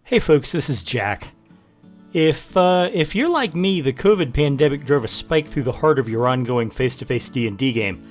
Hey folks, this is Jack. If you're like me, the COVID pandemic drove a spike through the heart of your ongoing face-to-face D&D game.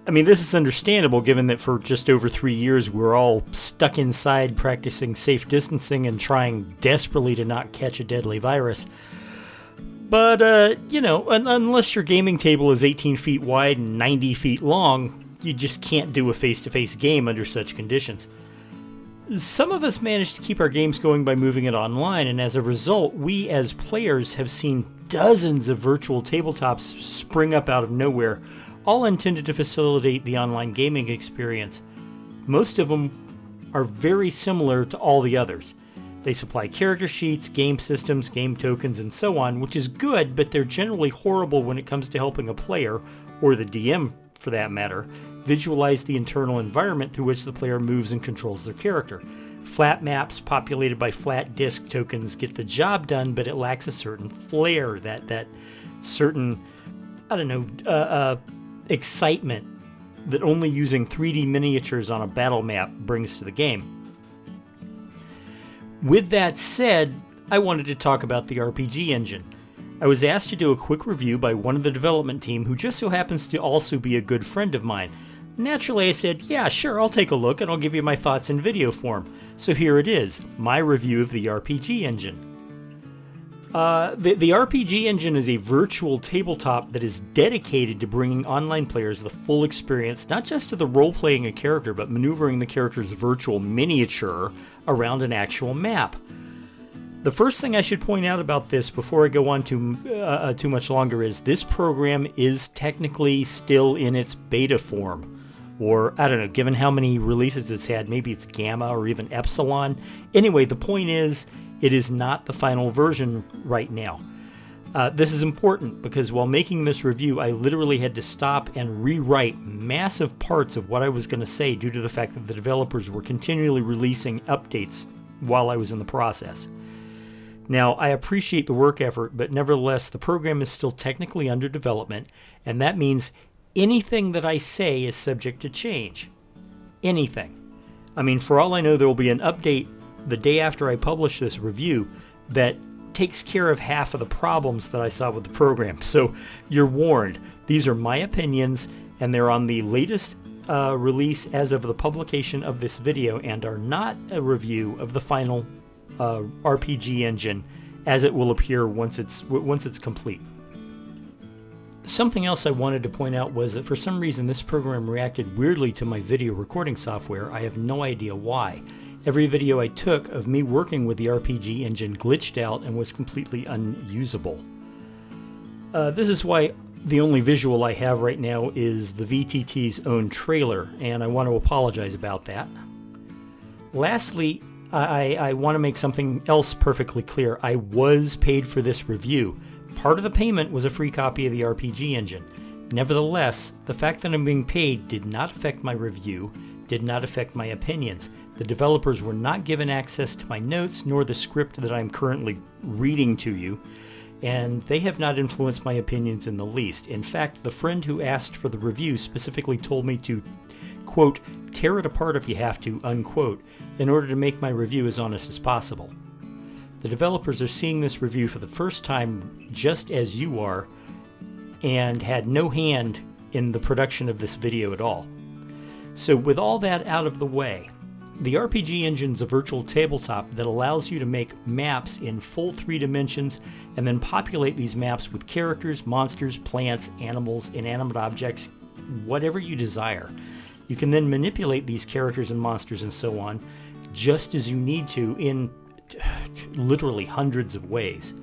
I mean, this is understandable given that for just over 3 years we're all stuck inside practicing safe distancing and trying desperately to not catch a deadly virus. But, unless your gaming table is 18 feet wide and 90 feet long, you just can't do a face-to-face game under such conditions. Some of us managed to keep our games going by moving it online, and as a result, we as players have seen dozens of virtual tabletops spring up out of nowhere, all intended to facilitate the online gaming experience. Most of them are very similar to all the others. They supply character sheets, game systems, game tokens, and so on, which is good, but they're generally horrible when it comes to helping a player, or the DM for that matter, visualize the internal environment through which the player moves and controls their character. Flat maps populated by flat disk tokens get the job done, but it lacks a certain flair, that certain, excitement that only using 3D miniatures on a battle map brings to the game. With that said, I wanted to talk about the RPG engine. I was asked to do a quick review by one of the development team who just so happens to also be a good friend of mine. Naturally, I said, yeah, sure, I'll take a look and I'll give you my thoughts in video form. So here it is, my review of the RPG engine. The RPG engine is a virtual tabletop that is dedicated to bringing online players the full experience, not just of the role-playing a character, but maneuvering the character's virtual miniature around an actual map. The first thing I should point out about this before I go on too much longer is this program is technically still in its beta form. Or, I don't know, given how many releases it's had, maybe it's Gamma or even Epsilon. Anyway, the point is, it is not the final version right now. This is important because while making this review, I literally had to stop and rewrite massive parts of what I was going to say due to the fact that the developers were continually releasing updates while I was in the process. Now, I appreciate the work effort, but nevertheless, the program is still technically under development, and that means anything that I say is subject to change. Anything. I mean, for all I know, there will be an update the day after I publish this review that takes care of half of the problems that I saw with the program. So you're warned. These are my opinions, and they're on the latest release as of the publication of this video, and are not a review of the final RPG engine as it will appear once it's complete. Something else I wanted to point out was that for some reason this program reacted weirdly to my video recording software. I have no idea why. Every video I took of me working with the RPG engine glitched out and was completely unusable. This is why the only visual I have right now is the VTT's own trailer, and I want to apologize about that. Lastly, I want to make something else perfectly clear. I was paid for this review. Part of the payment was a free copy of the RPG engine. Nevertheless, the fact that I'm being paid did not affect my review, did not affect my opinions. The developers were not given access to my notes nor the script that I'm currently reading to you, and they have not influenced my opinions in the least. In fact, the friend who asked for the review specifically told me to, quote, tear it apart if you have to, unquote, in order to make my review as honest as possible. The developers are seeing this review for the first time just as you are, and had no hand in the production of this video at all. So with all that out of the way, the RPG engine is a virtual tabletop that allows you to make maps in full 3 dimensions and then populate these maps with characters, monsters, plants, animals, inanimate objects, whatever you desire. You can then manipulate these characters and monsters and so on just as you need to in literally hundreds of ways.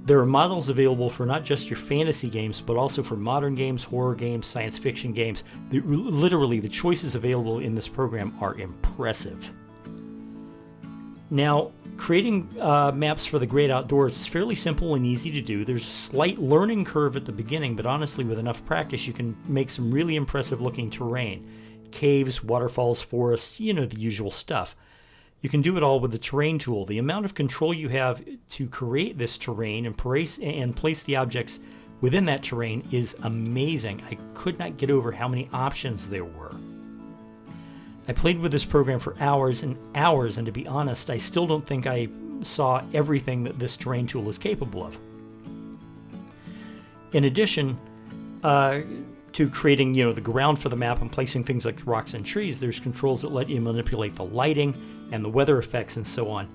There are models available for not just your fantasy games, but also for modern games, horror games, science fiction games. Literally, the choices available in this program are impressive. Now, creating maps for the great outdoors is fairly simple and easy to do. There's a slight learning curve at the beginning, but honestly, with enough practice, you can make some really impressive looking terrain. Caves, waterfalls, forests, the usual stuff. You can do it all with the terrain tool. The amount of control you have to create this terrain and place the objects within that terrain is amazing. I could not get over how many options there were. I played with this program for hours and hours, and to be honest, I still don't think I saw everything that this terrain tool is capable of. In addition to creating, the ground for the map and placing things like rocks and trees, there's controls that let you manipulate the lighting and the weather effects and so on.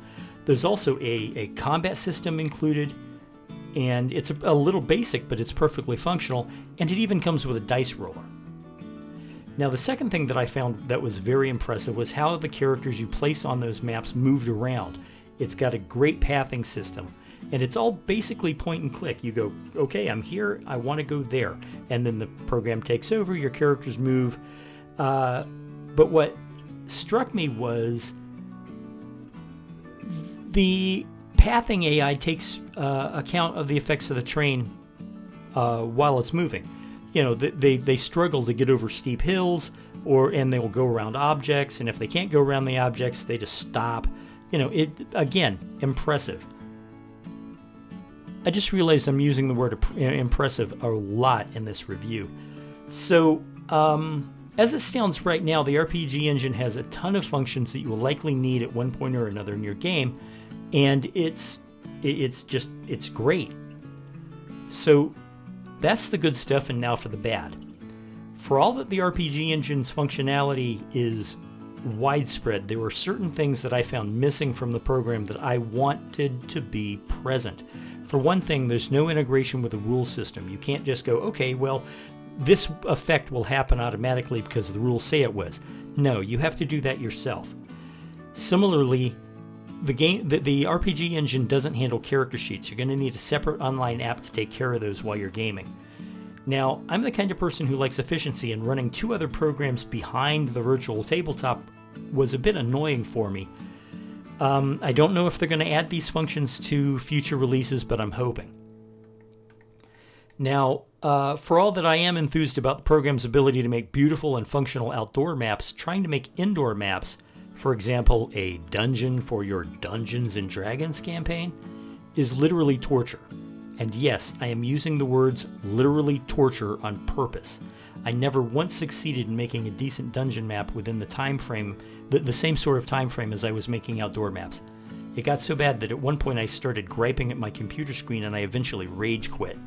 There's also a combat system included, and it's a little basic, but it's perfectly functional, and it even comes with a dice roller. Now, the second thing that I found that was very impressive was how the characters you place on those maps moved around. It's got a great pathing system, and it's all basically point and click. You go, okay, I'm here, I want to go there, and then the program takes over, your characters move. But what struck me was the pathing AI takes account of the effects of the terrain while it's moving. They struggle to get over steep hills, and they'll go around objects, and if they can't go around the objects, they just stop. Again, impressive. I just realized I'm using the word impressive a lot in this review. So, as it stands right now, the RPG engine has a ton of functions that you will likely need at one point or another in your game, and it's great. So, that's the good stuff, and now for the bad. For all that the RPG engine's functionality is widespread, there were certain things that I found missing from the program that I wanted to be present. For one thing, there's no integration with the rule system. You can't just go, okay, well, this effect will happen automatically because the rules say it was. No, you have to do that yourself. Similarly, the RPG engine doesn't handle character sheets. You're going to need a separate online app to take care of those while you're gaming. Now, I'm the kind of person who likes efficiency, and running two other programs behind the virtual tabletop was a bit annoying for me. I don't know if they're going to add these functions to future releases, but I'm hoping. Now, for all that I am enthused about the program's ability to make beautiful and functional outdoor maps, trying to make indoor maps, for example, a dungeon for your Dungeons & Dragons campaign, is literally torture. And yes, I am using the words literally torture on purpose. I never once succeeded in making a decent dungeon map within the time frame, the same sort of time frame as I was making outdoor maps. It got so bad that at one point I started griping at my computer screen, and I eventually rage quit.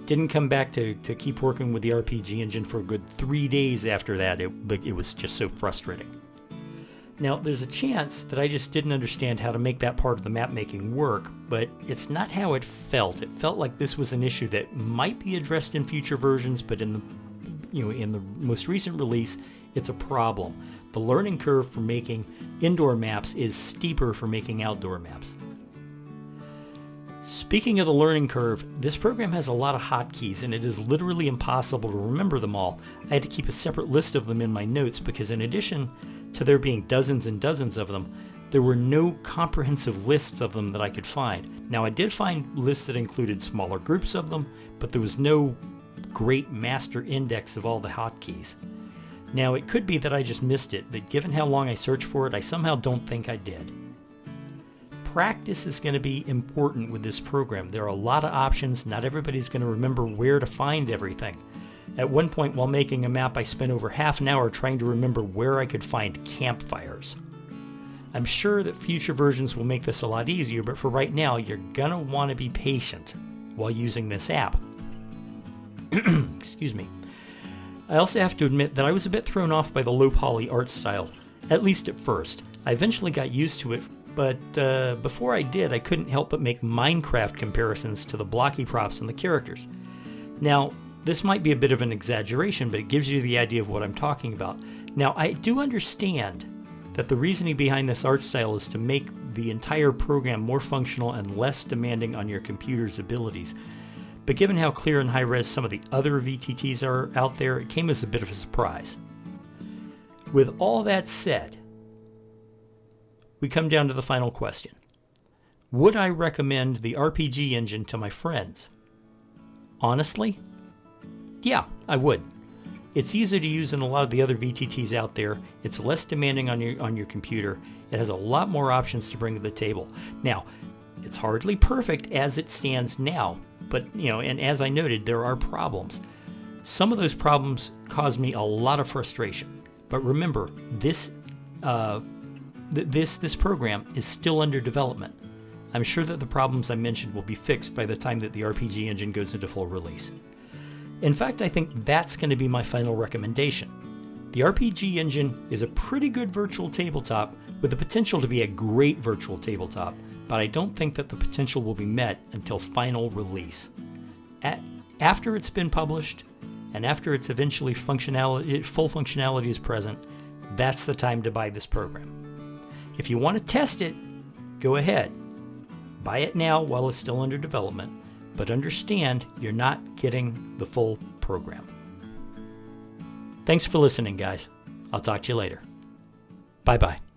Didn't come back to keep working with the RPG engine for a good 3 days after that. It was just so frustrating. Now, there's a chance that I just didn't understand how to make that part of the map making work, but it's not how it felt. It felt like this was an issue that might be addressed in future versions, but in the most recent release, it's a problem. The learning curve for making indoor maps is steeper for making outdoor maps. Speaking of the learning curve, this program has a lot of hotkeys, and it is literally impossible to remember them all. I had to keep a separate list of them in my notes because, in addition to there being dozens and dozens of them, there were no comprehensive lists of them that I could find. Now, I did find lists that included smaller groups of them, but there was no great master index of all the hotkeys. Now, it could be that I just missed it, but given how long I searched for it, I somehow don't think I did. Practice is going to be important with this program. There are a lot of options. Not everybody's going to remember where to find everything. At one point while making a map, I spent over half an hour trying to remember where I could find campfires. I'm sure that future versions will make this a lot easier, but for right now, you're going to want to be patient while using this app. Excuse me. I also have to admit that I was a bit thrown off by the low poly art style, at least at first. I eventually got used to it, but before I did, I couldn't help but make Minecraft comparisons to the blocky props and the characters. Now, this might be a bit of an exaggeration, but it gives you the idea of what I'm talking about. Now, I do understand that the reasoning behind this art style is to make the entire program more functional and less demanding on your computer's abilities. But given how clear and high-res some of the other VTTs are out there, it came as a bit of a surprise. With all that said, we come down to the final question. Would I recommend the RPG engine to my friends? Honestly? Yeah, I would. It's easy to use than a lot of the other VTTs out there. It's less demanding on your computer. It has a lot more options to bring to the table. Now, it's hardly perfect as it stands now, but and as I noted, there are problems. Some of those problems cause me a lot of frustration. But remember, this program is still under development. I'm sure that the problems I mentioned will be fixed by the time that the RPG engine goes into full release. In fact, I think that's going to be my final recommendation. The RPG engine is a pretty good virtual tabletop with the potential to be a great virtual tabletop, but I don't think that the potential will be met until final release. After it's been published, and after its eventually full functionality is present, that's the time to buy this program. If you want to test it, go ahead. Buy it now while it's still under development, but understand you're not getting the full program. Thanks for listening, guys. I'll talk to you later. Bye-bye.